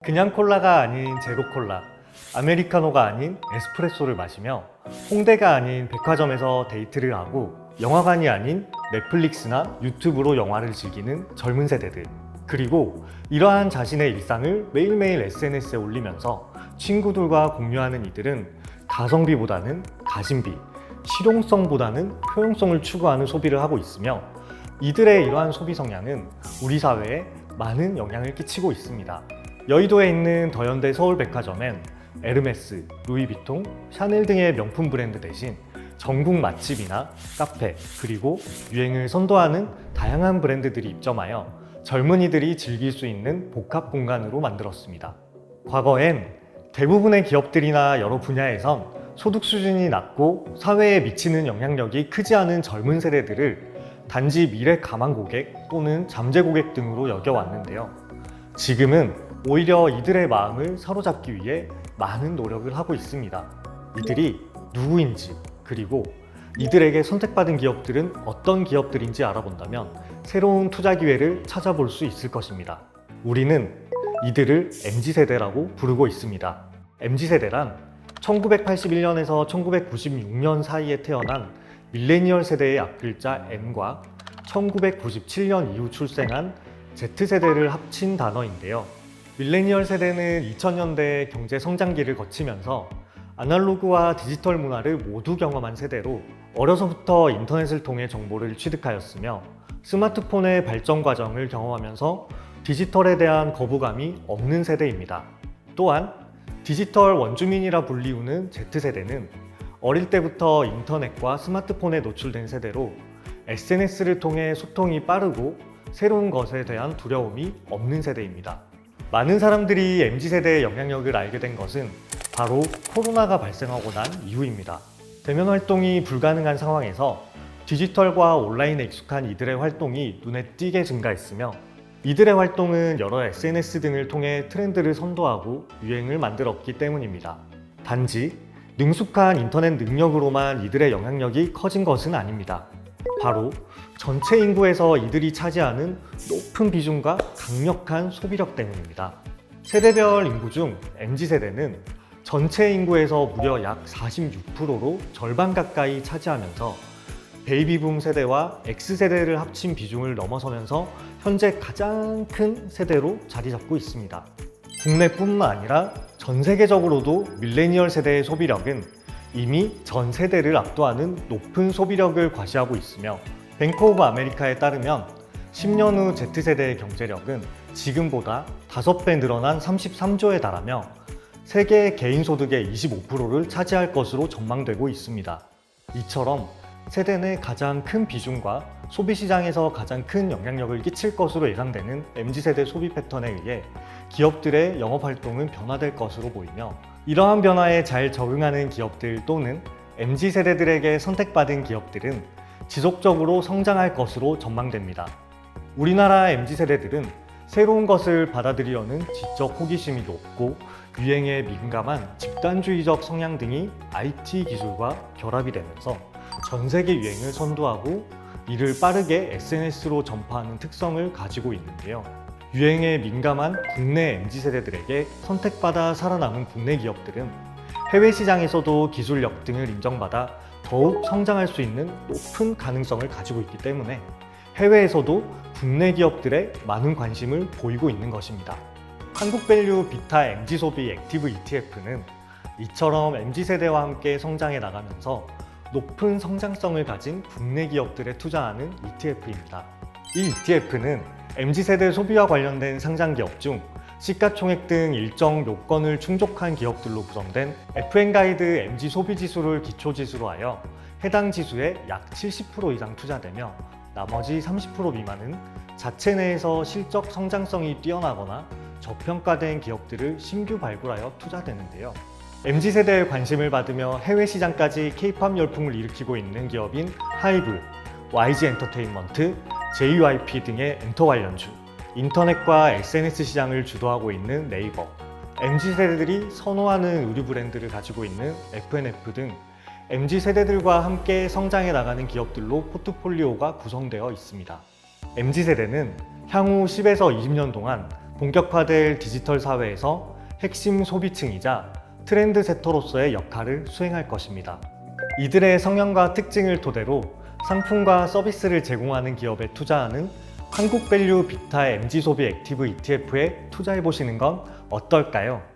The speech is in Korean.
그냥 콜라가 아닌 제로 콜라, 아메리카노가 아닌 에스프레소를 마시며 홍대가 아닌 백화점에서 데이트를 하고 영화관이 아닌 넷플릭스나 유튜브로 영화를 즐기는 젊은 세대들, 그리고 이러한 자신의 일상을 매일매일 SNS에 올리면서 친구들과 공유하는 이들은 가성비보다는 가심비, 실용성보다는 효용성을 추구하는 소비를 하고 있으며 이들의 이러한 소비 성향은 우리 사회에 많은 영향을 끼치고 있습니다. 여의도에 있는 더현대 서울백화점엔 에르메스, 루이비통, 샤넬 등의 명품 브랜드 대신 전국 맛집이나 카페, 그리고 유행을 선도하는 다양한 브랜드들이 입점하여 젊은이들이 즐길 수 있는 복합 공간으로 만들었습니다. 과거엔 대부분의 기업들이나 여러 분야에선 소득 수준이 낮고 사회에 미치는 영향력이 크지 않은 젊은 세대들을 단지 미래 가망 고객 또는 잠재 고객 등으로 여겨왔는데요. 지금은 오히려 이들의 마음을 사로잡기 위해 많은 노력을 하고 있습니다. 이들이 누구인지, 그리고 이들에게 선택받은 기업들은 어떤 기업들인지 알아본다면 새로운 투자 기회를 찾아볼 수 있을 것입니다. 우리는 이들을 MZ세대라고 부르고 있습니다. MZ세대란 1981년에서 1996년 사이에 태어난 밀레니얼 세대의 앞글자 M과 1997년 이후 출생한 Z세대를 합친 단어인데요. 밀레니얼 세대는 2000년대 경제 성장기를 거치면서 아날로그와 디지털 문화를 모두 경험한 세대로 어려서부터 인터넷을 통해 정보를 취득하였으며 스마트폰의 발전 과정을 경험하면서 디지털에 대한 거부감이 없는 세대입니다. 또한 디지털 원주민이라 불리우는 Z세대는 어릴 때부터 인터넷과 스마트폰에 노출된 세대로 SNS를 통해 소통이 빠르고 새로운 것에 대한 두려움이 없는 세대입니다. 많은 사람들이 MZ세대의 영향력을 알게 된 것은 바로 코로나가 발생하고 난 이후입니다. 대면 활동이 불가능한 상황에서 디지털과 온라인에 익숙한 이들의 활동이 눈에 띄게 증가했으며 이들의 활동은 여러 SNS 등을 통해 트렌드를 선도하고 유행을 만들었기 때문입니다. 단지 능숙한 인터넷 능력으로만 이들의 영향력이 커진 것은 아닙니다. 바로 전체 인구에서 이들이 차지하는 높은 비중과 강력한 소비력 때문입니다. 세대별 인구 중 MZ세대는 전체 인구에서 무려 약 46%로 절반 가까이 차지하면서 베이비붐 세대와 X세대를 합친 비중을 넘어서면서 현재 가장 큰 세대로 자리 잡고 있습니다. 국내뿐만 아니라 전 세계적으로도 밀레니얼 세대의 소비력은 이미 전 세대를 압도하는 높은 소비력을 과시하고 있으며 뱅크 오브 아메리카에 따르면 10년 후 Z세대의 경제력은 지금보다 5배 늘어난 33조에 달하며 세계 개인 소득의 25%를 차지할 것으로 전망되고 있습니다. 이처럼 세대 내 가장 큰 비중과 소비 시장에서 가장 큰 영향력을 끼칠 것으로 예상되는 MZ세대 소비 패턴에 의해 기업들의 영업 활동은 변화될 것으로 보이며 이러한 변화에 잘 적응하는 기업들 또는 MZ세대들에게 선택받은 기업들은 지속적으로 성장할 것으로 전망됩니다. 우리나라 MZ세대들은 새로운 것을 받아들이려는 지적 호기심이 높고 유행에 민감한 집단주의적 성향 등이 IT 기술과 결합이 되면서 전 세계 유행을 선도하고 이를 빠르게 SNS로 전파하는 특성을 가지고 있는데요. 유행에 민감한 국내 MZ세대들에게 선택받아 살아남은 국내 기업들은 해외 시장에서도 기술력 등을 인정받아 더욱 성장할 수 있는 높은 가능성을 가지고 있기 때문에 해외에서도 국내 기업들의 많은 관심을 보이고 있는 것입니다. 한국밸류 비타 MZ소비 액티브 ETF는 이처럼 MZ세대와 함께 성장해 나가면서 높은 성장성을 가진 국내 기업들에 투자하는 ETF입니다. 이 ETF는 MZ세대 소비와 관련된 상장기업 중 시가총액 등 일정 요건을 충족한 기업들로 구성된 FN가이드 MZ소비지수를 기초지수로 하여 해당 지수의 약 70% 이상 투자되며 나머지 30% 미만은 자체 내에서 실적 성장성이 뛰어나거나 저평가된 기업들을 신규 발굴하여 투자되는데요. MZ세대의 관심을 받으며 해외 시장까지 K-팝 열풍을 일으키고 있는 기업인 하이브, YG 엔터테인먼트, JYP 등의 엔터 관련주, 인터넷과 SNS 시장을 주도하고 있는 네이버, MZ세대들이 선호하는 의류 브랜드를 가지고 있는 F&F 등 MZ세대들과 함께 성장해 나가는 기업들로 포트폴리오가 구성되어 있습니다. MZ세대는 향후 10에서 20년 동안 본격화될 디지털 사회에서 핵심 소비층이자 트렌드 세터로서의 역할을 수행할 것입니다. 이들의 성향과 특징을 토대로 상품과 서비스를 제공하는 기업에 투자하는 한국밸류 빅타 MZ 소비 액티브 ETF에 투자해 보시는 건 어떨까요?